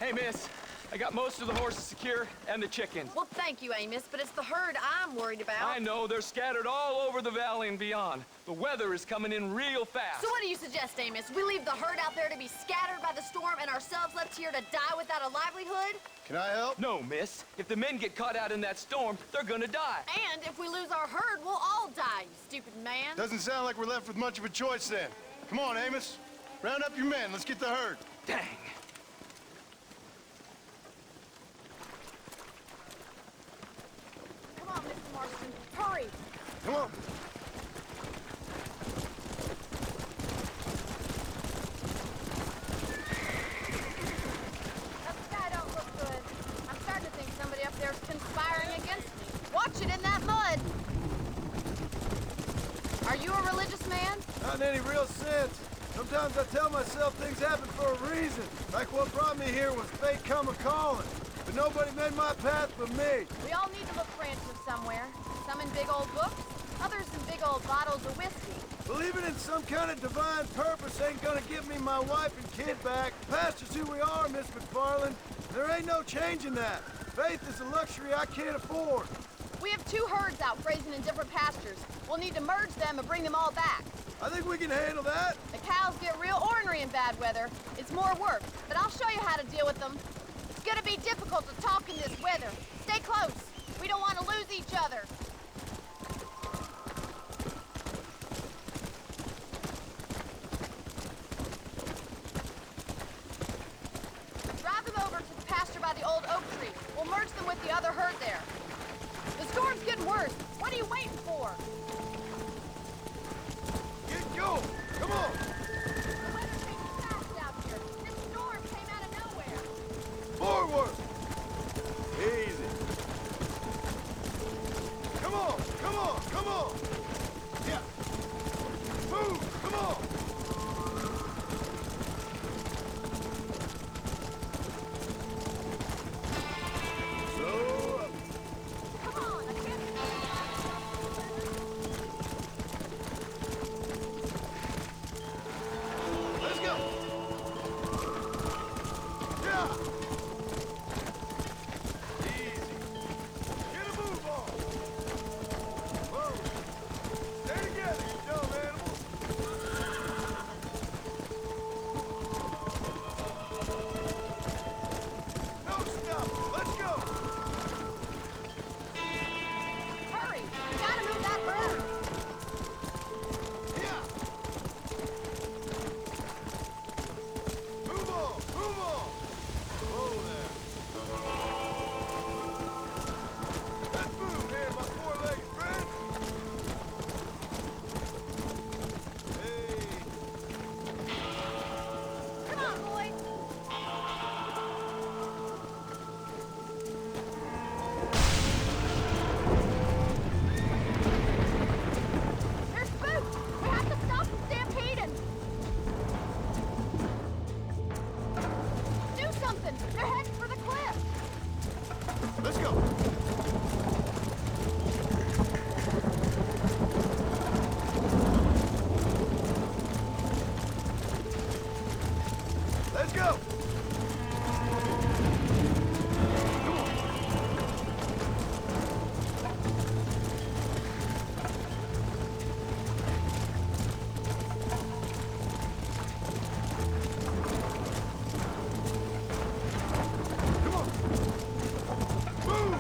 Hey, miss. I got most of the horses secure and the chickens. Well, thank you, Amos, but it's the herd I'm worried about. I know, they're scattered all over the valley and beyond. The weather is coming in real fast. So what do you suggest, Amos? We leave the herd out there to be scattered by the storm and ourselves left here to die without a livelihood? Can I help? No, miss. If the men get caught out in that storm, they're gonna die. And if we lose our herd, we'll all die, you stupid man. Doesn't sound like we're left with much of a choice then. Come on, Amos. Round up your men. Let's get the herd. Dang. Come on, Mr. Marston. Hurry. Come on. That sky don't look good. I'm starting to think somebody up there's conspiring against me. Watch it in that mud. Are you a religious man? Not in any real sense. Sometimes I tell myself things happen for a reason. Like what brought me here was fate come a-calling. But nobody made my path but me. We all need to look for answers somewhere. Some in big old books, others in big old bottles of whiskey. Believing in some kind of divine purpose ain't gonna give me my wife and kid back. Past is who we are, Miss McFarland. There ain't no changing that. Faith is a luxury I can't afford. We have 2 herds out grazing in different pastures. We'll need to merge them and bring them all back. I think we can handle that. The cows get real ornery in bad weather. It's more work, but I'll show you how to deal with them. It's gonna be difficult to talk in this weather. Stay close. We don't want to lose each other. Drive them over to the pasture by the old oak tree. We'll merge them with the other herd there. The storm's getting worse. What are you waiting for? Get going. Come on. The weather's getting fast out here. This storm came out of nowhere. Forward. Easy. Come on. Come on. Come on. Yeah. Move. Come on. So, Come on, I can't... let's go. Yeah. Easy. Get a move on. Whoa. Stay together, you dumb animals. No stop. Let's go. Hurry! We gotta move that bird! Yeah. Move on. Move on. Whoa there. Let's move here, my four-legged friend. Hey. Come on, boys! There's spooks! We have to stop them stampeding! Do something! They're heading for the cliff! Let's go. Let's go. Come on. Come on. Move.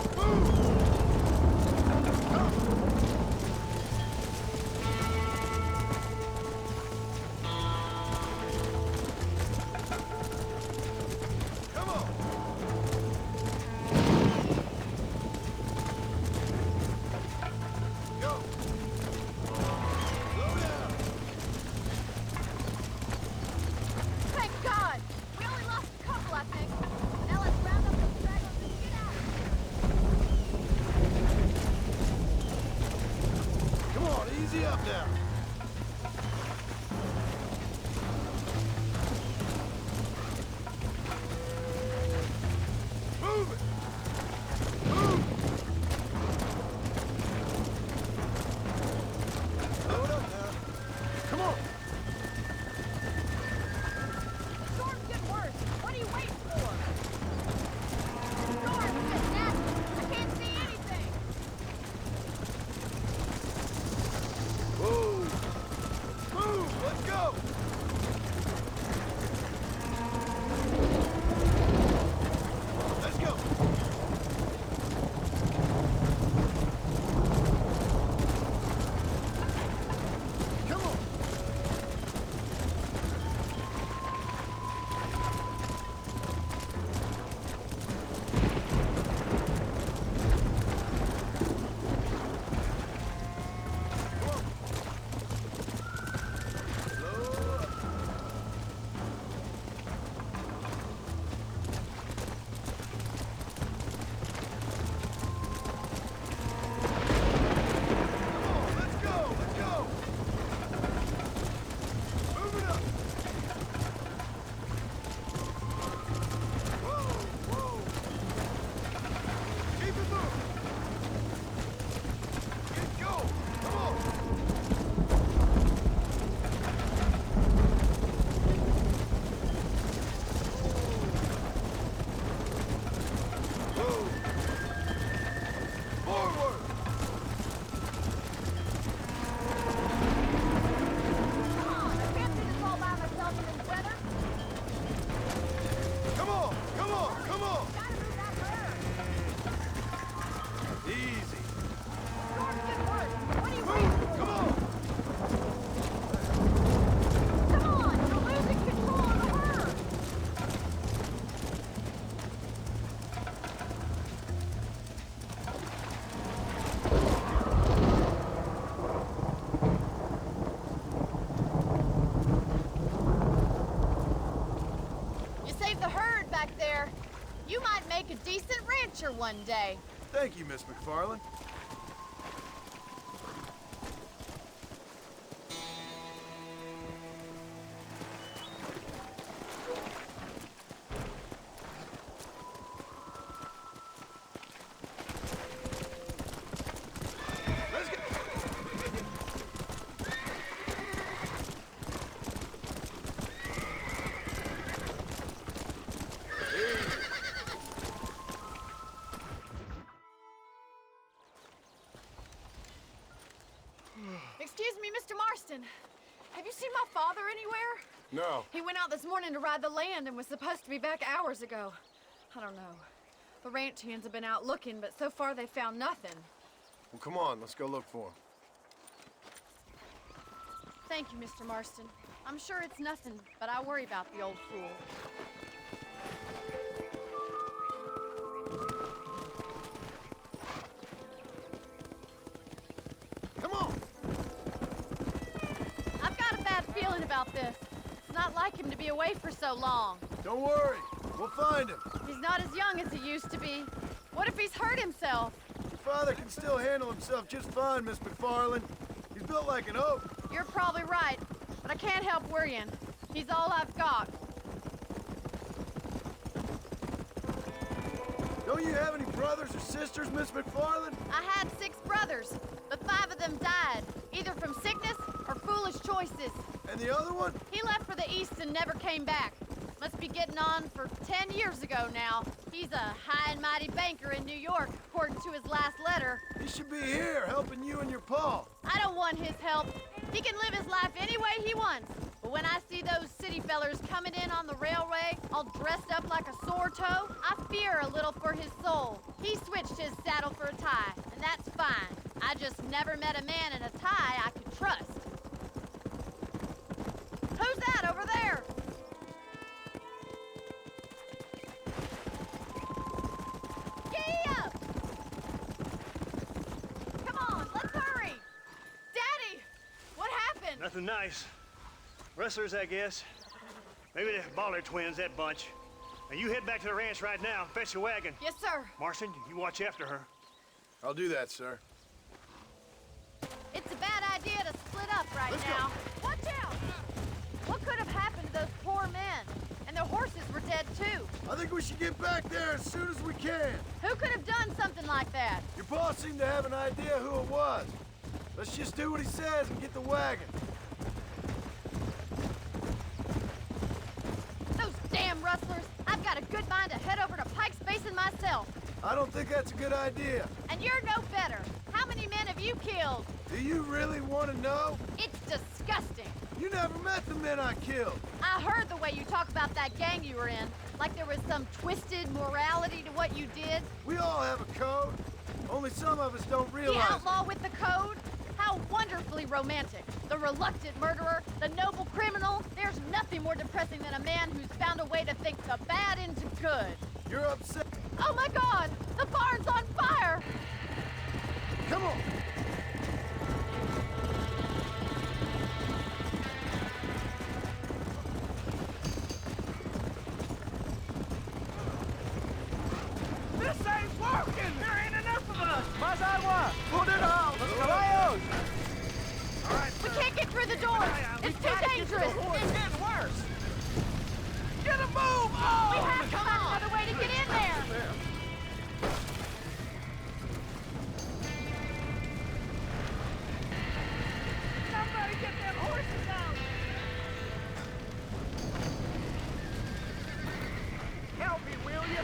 make a decent rancher one day. Thank you, Miss McFarland. Excuse me, Mr. Marston. Have you seen my father anywhere? No. He went out this morning to ride the land and was supposed to be back hours ago. I don't know. The ranch hands have been out looking, but so far they found nothing. Well, come on, let's go look for him. Thank you, Mr. Marston. I'm sure it's nothing, but I worry about the old fool. Come on! I've got a bad feeling about this. It's not like him to be away for so long. Don't worry, we'll find him. He's not as young as he used to be. What if he's hurt himself? Your father can still handle himself just fine, Miss McFarland. He's built like an oak. You're probably right, but I can't help worrying. He's all I've got. Don't you have any brothers or sisters, Miss McFarland? I had 6 brothers, but 5 of them died, either from sickness or foolish choices. And the other one? He left for the East and never came back. Must be getting on for 10 years ago now. He's a high and mighty banker in New York, according to his last letter. He should be here, helping you and your pa. I don't want his help. He can live his life any way he wants. But when I see those city fellers coming in on the railway, all dressed up like a sore toe, I fear a little for his soul. He switched his saddle for a tie, and that's fine. I just never met a man in a tie I could trust. Who's that over there? Giddy up! Come on, let's hurry! Daddy! What happened? Nothing nice. Rustlers, I guess. Maybe the Bollard twins, that bunch. Now you head back to the ranch right now. Fetch the wagon. Yes, sir. Marston, you watch after her. I'll do that, sir. It's a bad idea to split up right Let's go. now. Watch out! What could have happened to those poor men? And their horses were dead too. I think we should get back there as soon as we can. Who could have done something like that? Your pa seemed to have an idea who it was. Let's just do what he says and get the wagon. Those damn rustlers! I've got a good mind to head over to Pike's Basin myself. I don't think that's a good idea. And you're no better. How many men have you killed? Do you really want to know? It's disgusting. You never met the men I killed. I heard the way you talk about that gang you were in, like there was some twisted morality to what you did. We all have a code. Only some of us don't The realize it. outlaw with the code? How wonderfully romantic. The reluctant murderer, the noble criminal. There's nothing more depressing than a man who's found a way to think the bad into good. You're upset. Oh my God! The barn's on fire! Come on. This ain't working! There ain't enough of us! Más agua! Put it out! Los caballos! All right, We can't get through the door! It's too dangerous! It's getting worse! Get a move! Oh! We have to find another way to get in there! Somebody get them horses out! Help me, will you?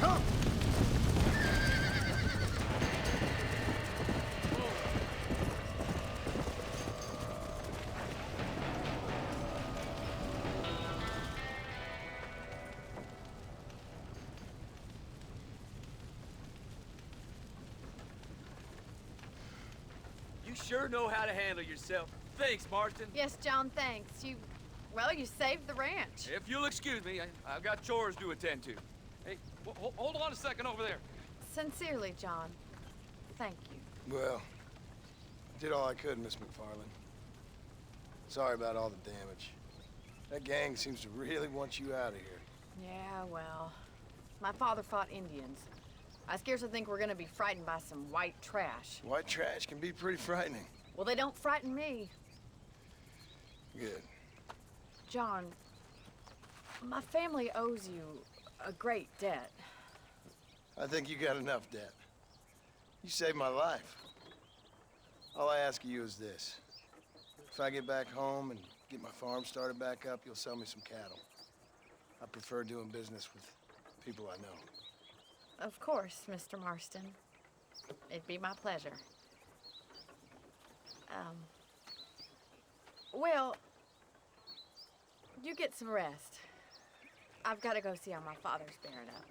Come! You sure know how to handle yourself. Thanks, Marston. Yes, John, thanks. Well, you saved the ranch. If you'll excuse me, I've got chores to attend to. Hey, hold on a second over there. Sincerely, John. Thank you. Well, I did all I could, Miss McFarland. Sorry about all the damage. That gang seems to really want you out of here. Yeah, well, my father fought Indians. I scarcely think we're gonna be frightened by some white trash. White trash can be pretty frightening. Well, they don't frighten me. Good. John, my family owes you a great debt. I think you got enough debt. You saved my life. All I ask of you is this. If I get back home and get my farm started back up, you'll sell me some cattle. I prefer doing business with people I know. Of course, Mr. Marston. It'd be my pleasure. Well, you get some rest. I've got to go see how my father's bearing up.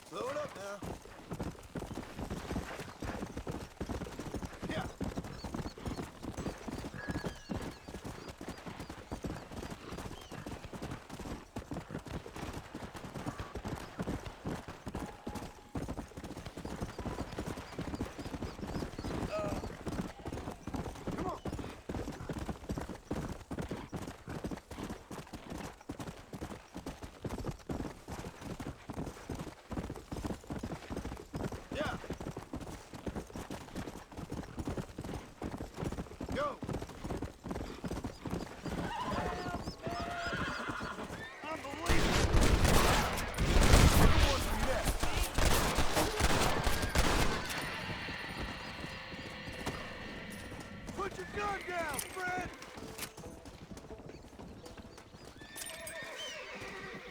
Slow it up now. Yeah. Come on. Yeah. Go. Put your gun down, Fred!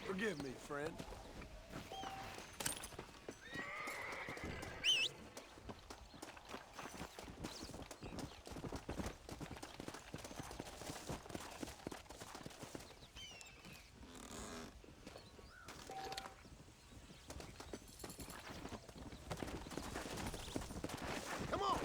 Forgive me, friend. Come on!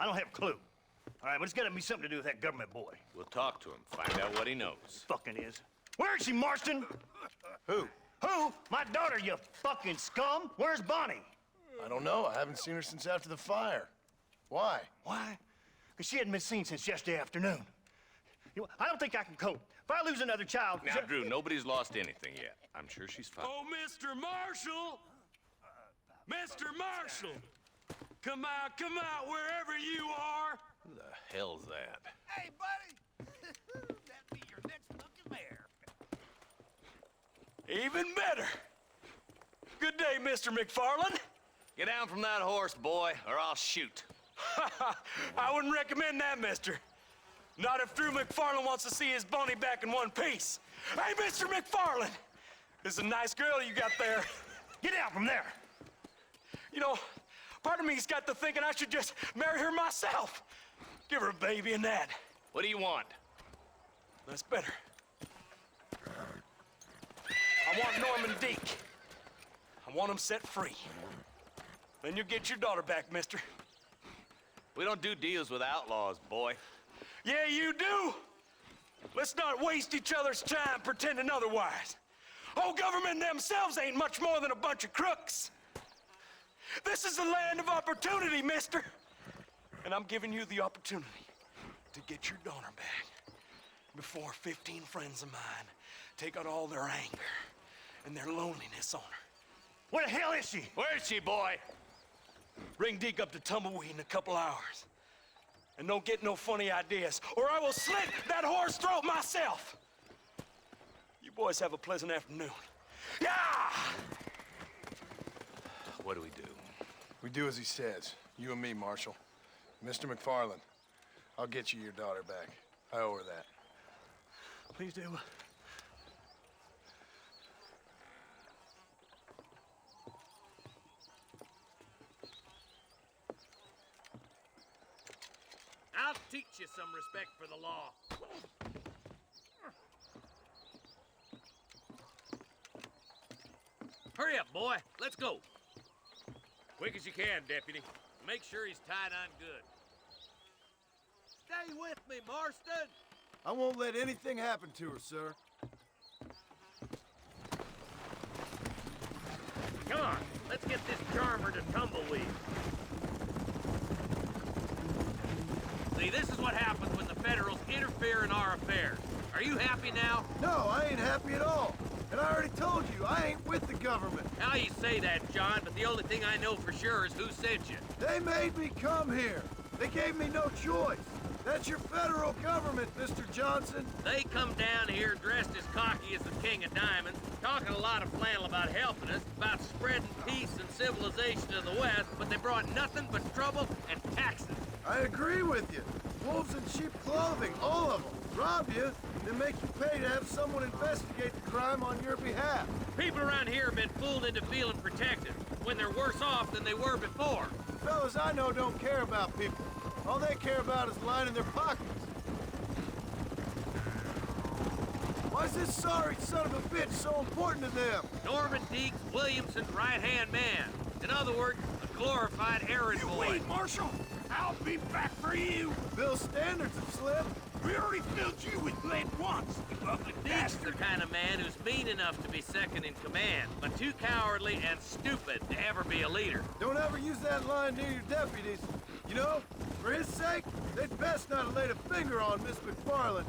I don't have a clue. All right, but it's gotta be something to do with that government boy. We'll talk to him, find out what he knows. Fucking is. Where is she, Marston? Who? Who? My daughter, you fucking scum. Where's Bonnie? I don't know. I haven't seen her since after the fire. Why? Why? Because she hadn't been seen since yesterday afternoon. You know, I don't think I can cope. If I lose another child... Now, Drew, nobody's lost anything yet. I'm sure she's fine. Oh, Mr. Marshall! Mr. Marshall! Come out, wherever you are! Who the hell's that? Hey, buddy! That'd be your next looking mare. Even better! Good day, Mr. McFarland. Get down from that horse, boy, or I'll shoot. I wouldn't recommend that, mister. Not if Drew McFarland wants to see his Bonnie back in one piece. Hey, Mr. McFarland! This is a nice girl you got there. Get out from there! You know, part of me's got to thinking I should just marry her myself. Give her a baby and that. What do you want? That's better. I want Norman Deek. I want him set free. Then you'll get your daughter back, mister. We don't do deals with outlaws, boy. Yeah, you do. Let's not waste each other's time pretending otherwise. Oh, government themselves ain't much more than a bunch of crooks. This is the land of opportunity, mister. And I'm giving you the opportunity to get your daughter back before 15 friends of mine take out all their anger and their loneliness on her. Where the hell is she? Where is she, boy? Bring Deke up to Tumbleweed in a couple hours. And don't get no funny ideas, or I will slit that horse throat myself. You boys have a pleasant afternoon. Yeah! What do we do? We do as he says. You and me, Marshal. Mr. McFarland, I'll get you your daughter back. I owe her that. Please do. I'll teach you some respect for the law. Hurry up, boy. Let's go. Quick as you can, Deputy. Make sure he's tied on good. Stay with me, Marston. I won't let anything happen to her, sir. Come on, let's get this charmer to Tumbleweed. See, this is what happens when the Federals interfere in our affairs. Are you happy now? No, I ain't happy at all. And I already told you, I ain't with the government. Now you say that, John, but the only thing I know for sure is who sent you. They made me come here. They gave me no choice. That's your federal government, Mr. Johnson. They come down here dressed as cocky as the King of Diamonds, talking a lot of flannel about helping us, about spreading peace and civilization to the West, but they brought nothing but trouble and taxes. I agree with you. Wolves in sheep clothing, all of them. Rob you, then make you pay to have someone investigate the crime on your behalf. People around here have been fooled into feeling protected, when they're worse off than they were before. The fellas I know don't care about people. All they care about is lining their pockets. Why is this sorry son of a bitch so important to them? Norman Deek's Williamson's right-hand man. In other words, a glorified errand boy. Wait, Marshal. I'll be back for you. Bill's standards have slipped. We already filled you with lead once, you ugly Deek's bastard. the kind of man who's mean enough to be second in command, but too cowardly and stupid to ever be a leader. Don't ever use that line near your deputies. You know, for his sake, they'd best not have laid a finger on Miss McFarland.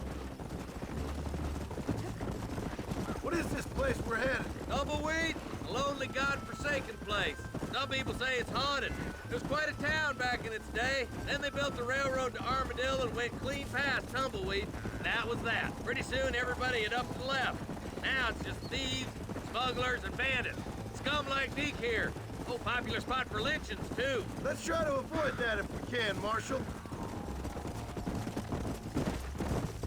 What is this place we're headed? Tumbleweed, a lonely, god-forsaken place. Some people say it's haunted. It was quite a town back in its day. Then they built the railroad to Armadillo and went clean past Tumbleweed. And that was that. Pretty soon, everybody had up and left. Now it's just thieves, smugglers, and bandits. Scum like Deke here. Oh, popular spot for lynchings, too. Let's try to avoid that if we can, Marshal.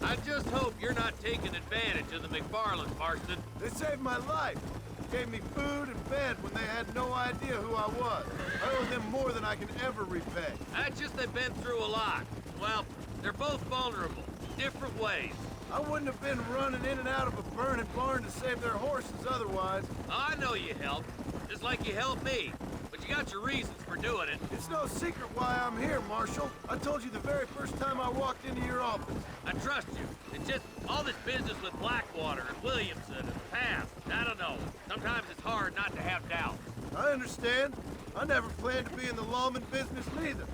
I just hope you're not taking advantage of the McFarlands, Marston. They saved my life. Gave me food and bed when they had no idea who I was. I owe them more than I can ever repay. That's just they've been through a lot. Well, they're both vulnerable, different ways. I wouldn't have been running in and out of a burning barn to save their horses otherwise. I know you helped, just like you helped me. But you got your reasons for doing it. It's no secret why I'm here, Marshal. I told you the very first time I walked into your office. I trust you. It's just all this business with Blackwater and Williamson and the past. I don't know. Sometimes it's hard not to have doubts. I understand. I never planned to be in the lawman business neither.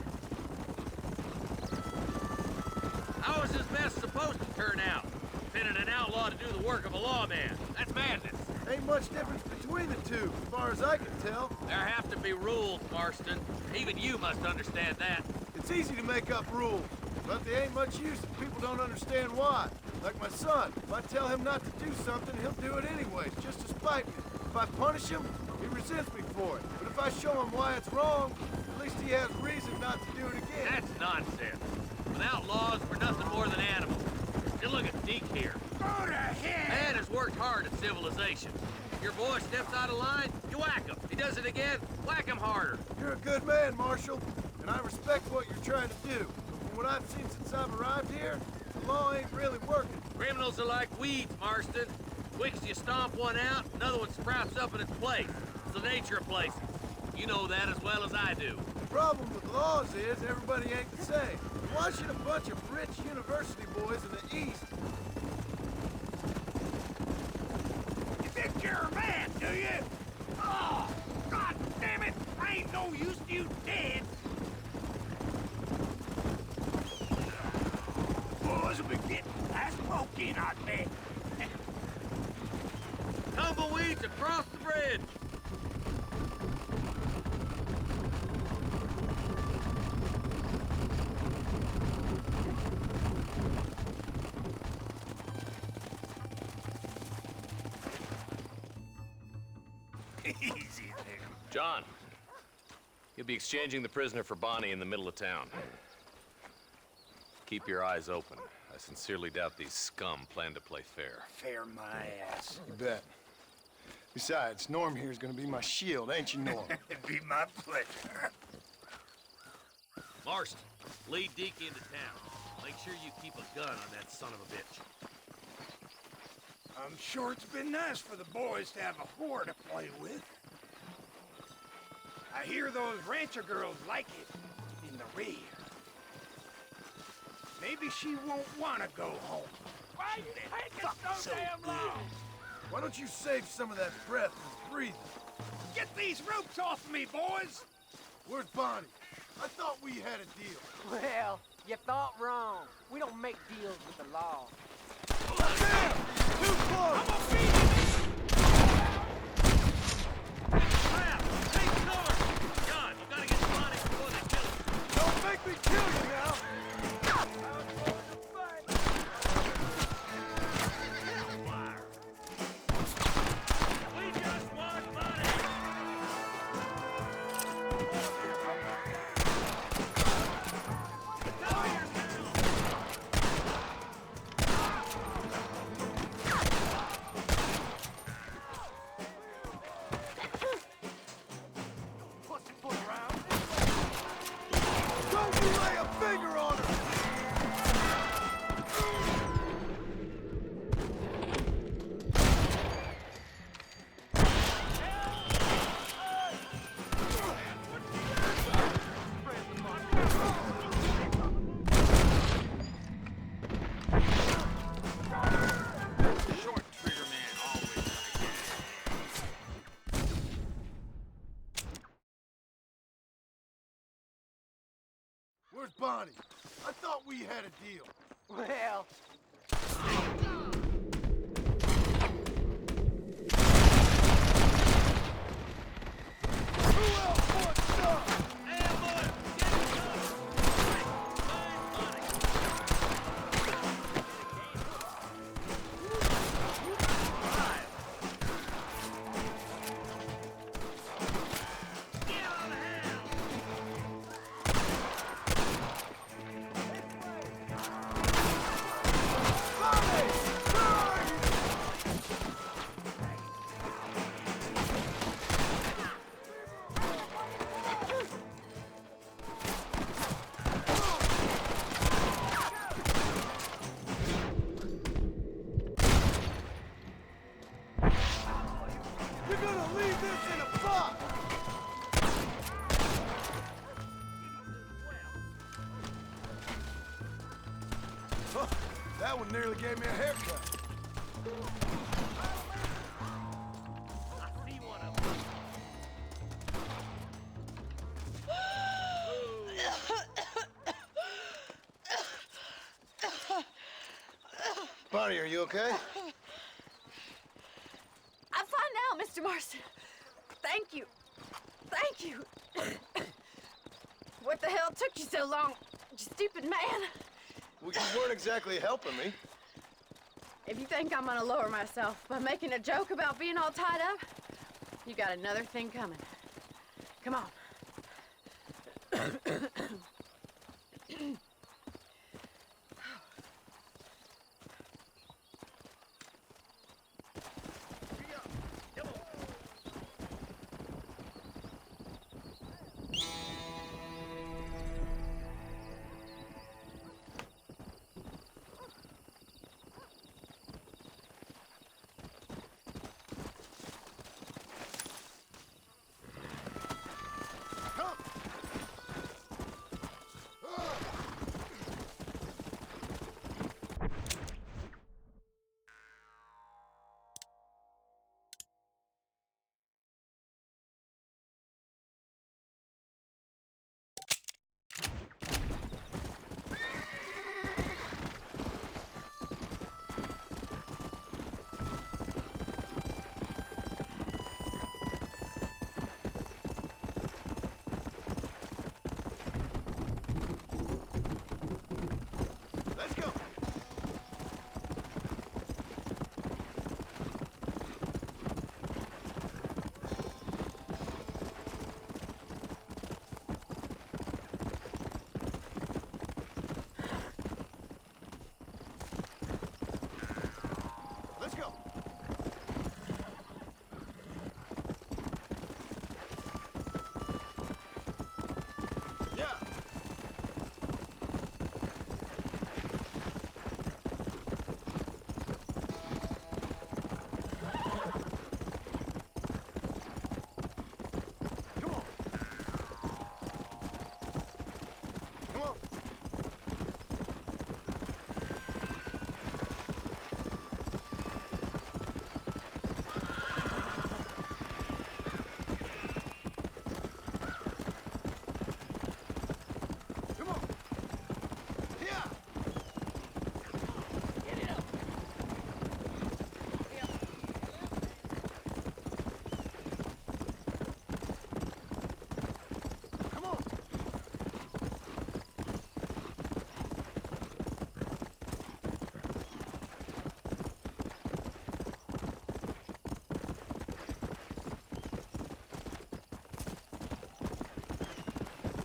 How is this mess supposed to turn out? Pinning an outlaw to do the work of a lawman. That's madness. Ain't much difference between the two, as far as I can tell. There have to be rules, Marston. Even you must understand that. It's easy to make up rules, but they ain't much use if people don't understand why. Like my son, if I tell him not to do something, he'll do it anyways, just to spite me. If I punish him, he resents me for it. But if I show him why it's wrong, at least he has reason not to do it again. That's nonsense. Without laws, we're nothing more than animals. Just look at Deke here. Go to hell! Man has worked hard at civilization. Your boy steps out of line, you whack him. He does it again, whack him harder. You're a good man, Marshal, and I respect what you're trying to do. But from what I've seen since I've arrived here, the law ain't really working. Criminals are like weeds, Marston. Quick as you stomp one out, another one sprouts up in its place. It's the nature of places. You know that as well as I do. The problem with laws is everybody ain't the same. Why should a bunch of rich university boys in the East... You think you're a man, do you? Oh, God damn it! I ain't no use to you dead. Boys will be getting that smoke in, I bet. Tumbleweeds across the bridge. Easy there. John, you'll be exchanging the prisoner for Bonnie in the middle of town. Keep your eyes open. I sincerely doubt these scum plan to play fair. Fair my ass. You bet. Besides, Norm here's gonna be my shield, ain't you, Norm? It'd be my pleasure. Marston, lead Deke into town. Make sure you keep a gun on that son of a bitch. I'm sure it's been nice for the boys to have a whore to play with. I hear those rancher girls like it in the rear. Maybe she won't want to go home. Why you taking so damn long? Why don't you save some of that breath and breathing? Get these ropes off me, boys! Where's Bonnie? I thought we had a deal. Well, you thought wrong. We don't make deals with the law. Damn! Too close! I'm gonna beat you! Crap! Take cover! John, you gotta get Bonnie before they kill her. Don't make me kill you now! Hellfire! We just want money! Don't you lay a finger on her! Short trigger man always gonna get it. Where's Bonnie? I thought we had a deal. Well, Who else wants some? Ambush! Get it done! Quick! Find Bonnie! Right. Get on the hound! Bonnie! That one nearly gave me a haircut. I see one of them. Bonnie, are you okay? I'm fine now, Mr. Marston. Thank you. Thank you. What the hell took you so long, you stupid man? Well, you weren't exactly helping me. If you think I'm gonna lower myself by making a joke about being all tied up, you got another thing coming. Come on. Let's go. Let's go. Yeah. Come on. Come on. Come on. Yeah. Get it up. Come on.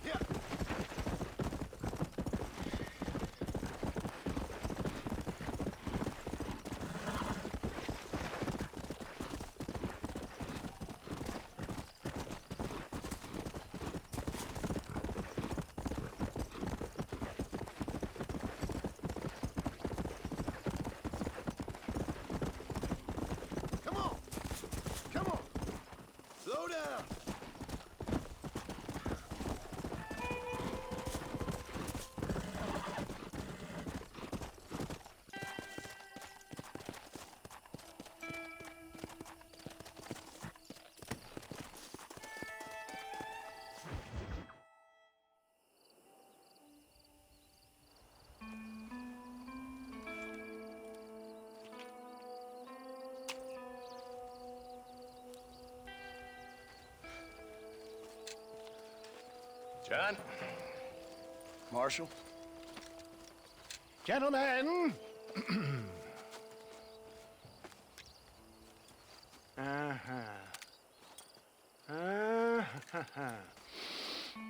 Yeah. Come on. Come on. Slow down. John? Marshal? Gentlemen!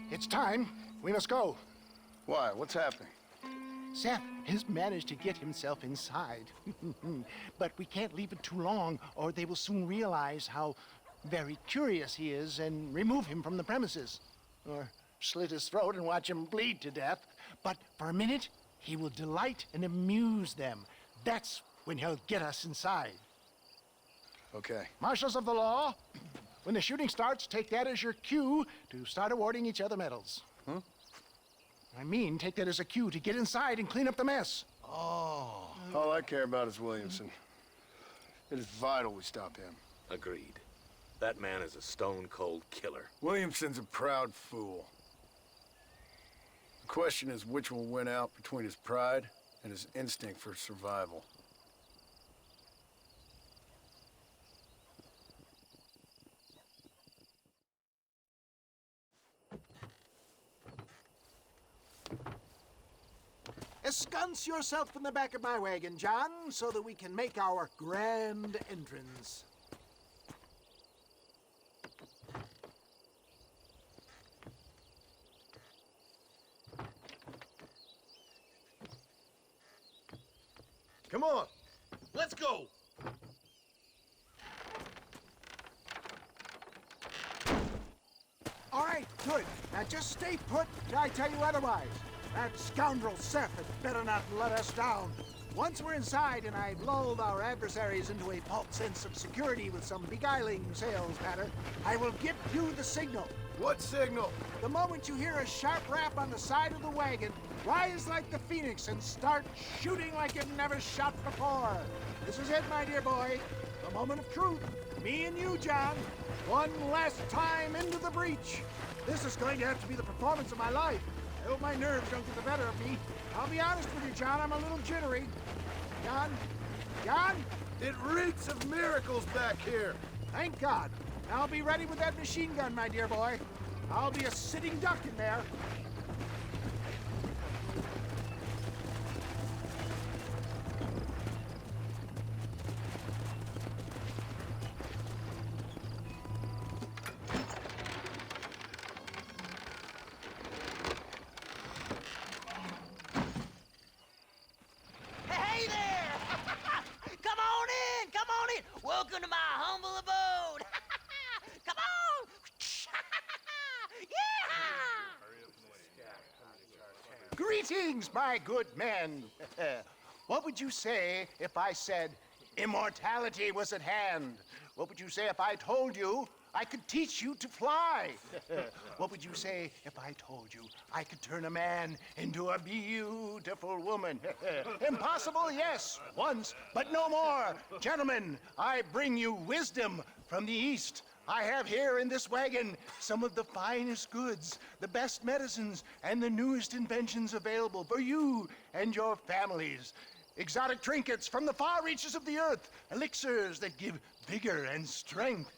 It's time. We must go. Why? What's happening? Seth has managed to get himself inside. But we can't leave it too long, or they will soon realize how very curious he is and remove him from the premises. Or slit his throat and watch him bleed to death. But for a minute, he will delight and amuse them. That's when he'll get us inside. Okay. Marshals of the law, when the shooting starts, take that as your cue to start awarding each other medals. Huh? I mean, take that as a cue to get inside and clean up the mess. Oh. All I care about is Williamson. It is vital we stop him. Agreed. That man is a stone-cold killer. Williamson's a proud fool. The question is which will win out between his pride and his instinct for survival. Ensconce yourself in the back of my wagon, John, so that we can make our grand entrance. Come on, let's go. All right, good. Now just stay put till I tell you otherwise. That scoundrel Seth had better not let us down. Once we're inside and I've lulled our adversaries into a false sense of security with some beguiling sales matter, I will give you the signal. What signal? The moment you hear a sharp rap on the side of the wagon, rise like the phoenix and start shooting like you've never shot before. This is it, my dear boy. The moment of truth. Me and you, John. One last time into the breach. This is going to have to be the performance of my life. I hope my nerves don't get the better of me. I'll be honest with you, John, I'm a little jittery. John? John? It reeks of miracles back here. Thank God. I'll be ready with that machine gun, my dear boy. I'll be a sitting duck in there. Hey there! Come on in! Come on in! Welcome to my humble abode! Come on! Yeah! Greetings, my good men. What would you say if I said immortality was at hand? What would you say if I told you I could teach you to fly? What would you say if I told you I could turn a man into a beautiful woman? Impossible, yes, once, but no more. Gentlemen, I bring you wisdom from the East. I have here in this wagon some of the finest goods, the best medicines, and the newest inventions available for you and your families. Exotic trinkets from the far reaches of the earth, elixirs that give vigor and strength.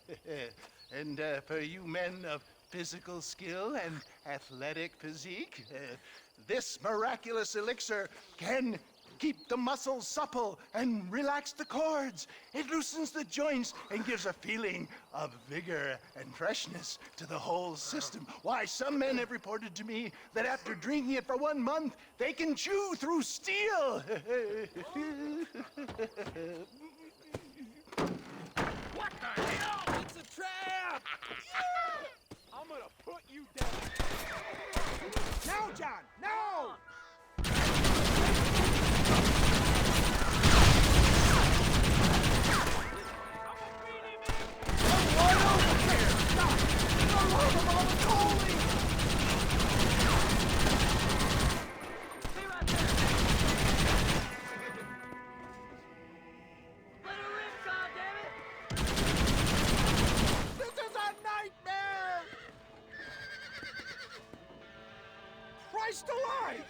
And for you men of physical skill and athletic physique, this miraculous elixir can keep the muscles supple and relax the cords. It loosens the joints and gives a feeling of vigor and freshness to the whole system. Why, some men have reported to me that after drinking it for 1 month, they can chew through steel. What the hell? It's a trap! I'm gonna put you down. Now, John, now! Christ alive!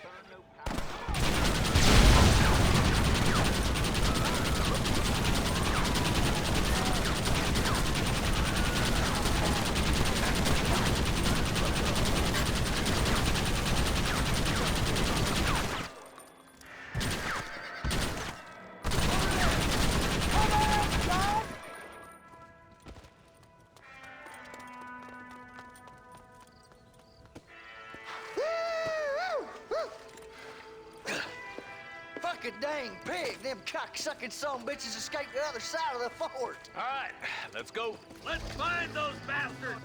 Fucking dang pig! Them cock-sucking son bitches escaped the other side of the fort! All right, let's go. Let's find those bastards!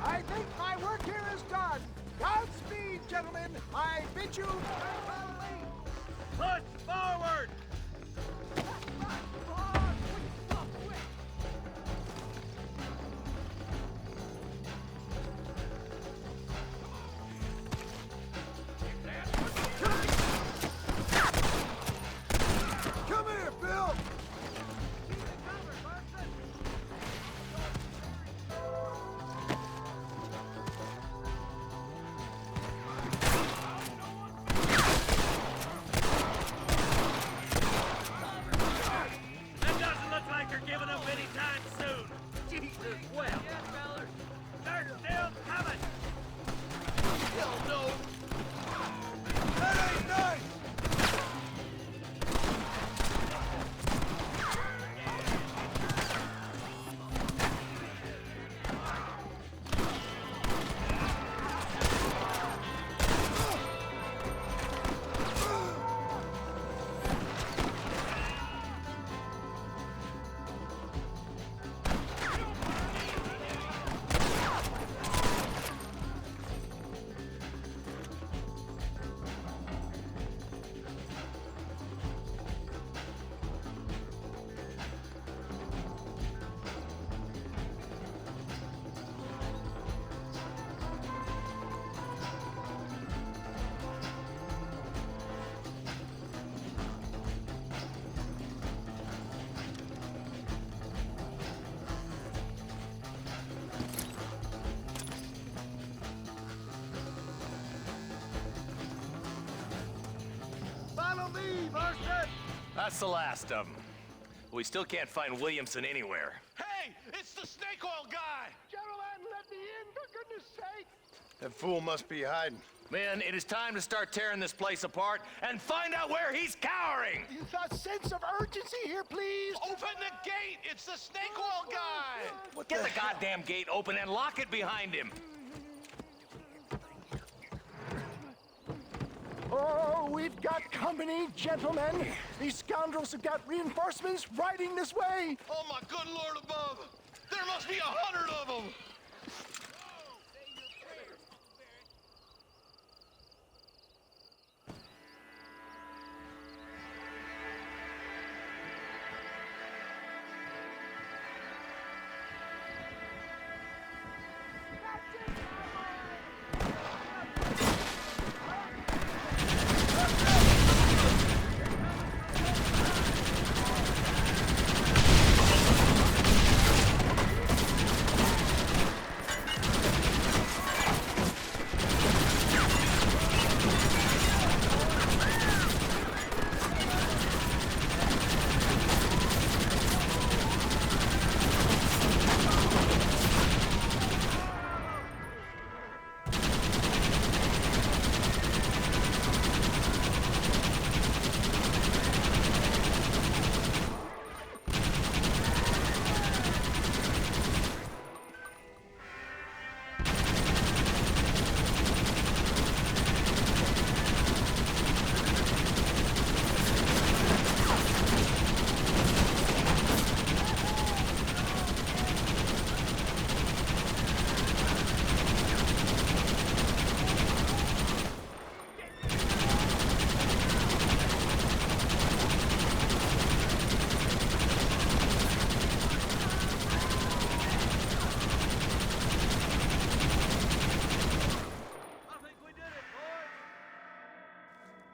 I think my work here is done. Godspeed, gentlemen. I bid you farewell. Push forward! That's the last of them. We still can't find Williamson anywhere. Hey, it's the snake oil guy! Gentlemen, let me in, for goodness sake! That fool must be hiding. Men, it is time to start tearing this place apart and find out where he's cowering! A sense of urgency here, please! Open the gate! It's the snake oil guy! Get the goddamn gate open and lock it behind him! Oh, we've got company, gentlemen. These scoundrels have got reinforcements riding this way. Oh my good Lord above! There must be 100 of them!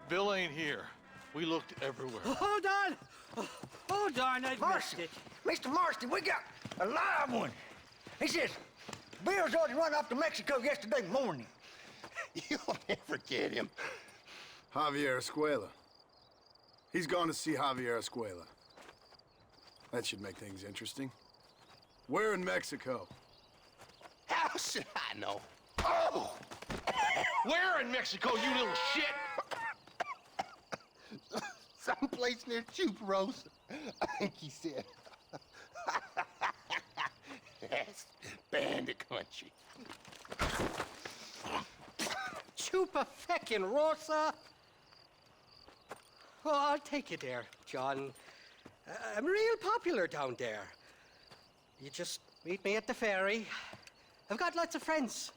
Bill ain't here. We looked everywhere. Hold on! Oh, darn, I missed it. Mr. Marston, we got a live one. He says, Bill's already run off to Mexico yesterday morning. You'll never get him. Javier Escuela. He's gone to see Javier Escuela. That should make things interesting. Where in Mexico? How should I know? Oh! Where in Mexico, you little shit? Someplace near Chuparosa, I think he said. That's bandit country. Chupa-feckin'-rosa? Oh, I'll take you there, John. I'm real popular down there. You just meet me at the ferry. I've got lots of friends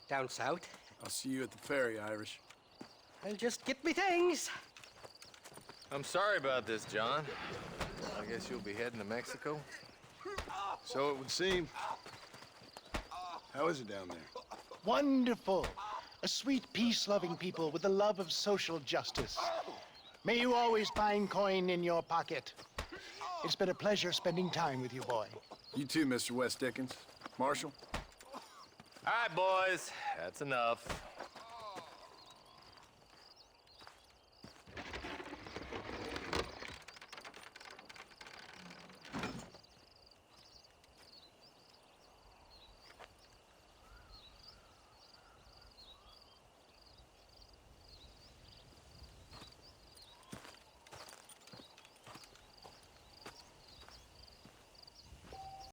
down south. I'll see you at the ferry, Irish. I'll just get me things. I'm sorry about this, John. I guess you'll be heading to Mexico? So it would seem. How is it down there? Wonderful. A sweet, peace-loving people with the love of social justice. May you always find coin in your pocket. It's been a pleasure spending time with you, boy. You too, Mr. West Dickens. Marshal? All right, boys. That's enough.